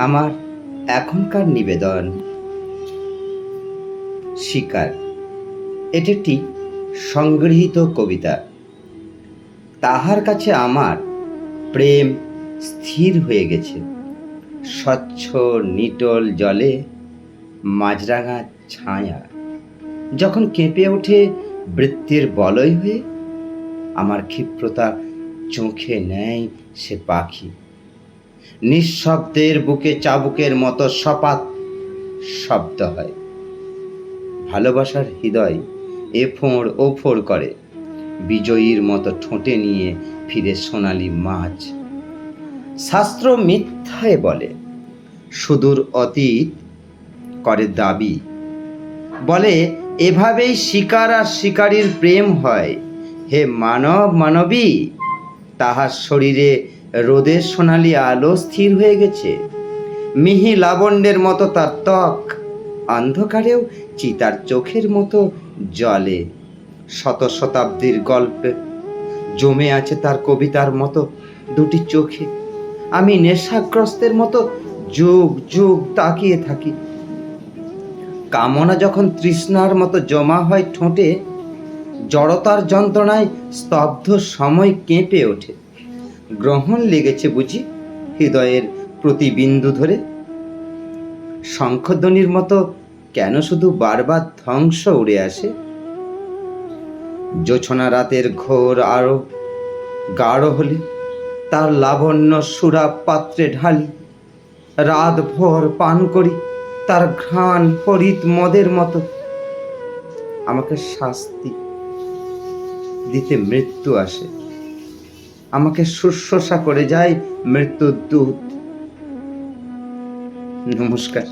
আমার এখনকার নিবেদন শিকার। এটি একটি সংগৃহীত কবিতা। তাহার কাছে আমার প্রেম স্থির হয়ে গেছে, স্বচ্ছ নিটল জলে মাছরাঙা ছায়া যখন কেঁপে ওঠে বৃত্তির বলয় হয়ে, আমার ক্ষিপ্রতা চোখে নেয় সে পাখি। নিঃশব্দের বুকে চাবুকের মতো সপাত শব্দ হয়। ভালোবাসার হৃদয় এফোঁড় ওফোড় করে, বিজয়ীর মতো ঠোঁটে নিয়ে ফিরে সোনালি মাছ। শাস্ত্র মিথ্যায় বলে, সুদূর অতীত করে দাবি, বলে এভাবেই শিকার আর শিকারীর প্রেম হয়। হে মানব মানবী, তাহার শরীরে রোদের সোনালি আলো স্থির হয়ে গেছে, মিহি লাবণ্যের মতো তার ত্বক, অন্ধকারেও চিতার চোখের মতো জলে। শত শতাব্দীর গল্পে জমে আছে তার কবিতার মতো দুটি চোখে। আমি নেশাগ্রস্তের মতো যুগ যুগ তাকিয়ে থাকি। কামনা যখন তৃষ্ণার মতো জমা হয় ঠোঁটে, জড়তার যন্ত্রণায় স্তব্ধ সময় কেঁপে ওঠে। গ্রহণ লেগেছে বুঝি হৃদয়ের প্রতিবিন্দু ধরে? শঙ্খধ্বনির মতো কেন শুধু বারবার ধ্বংস উড়ে আসে? জোছনা রাতের ঘোর আরো গাঢ় হলে তার লাবণ্য সুরা পাত্রে ঢালি, রাত ভোর পান করি তার ঘ্রাণ হরিত মদের মতো। আমাকে শাস্তি দিতে মৃত্যু আসে, আমাকে শুশ্রূষা করে যায় মৃত্যুর দূত। নমস্কার।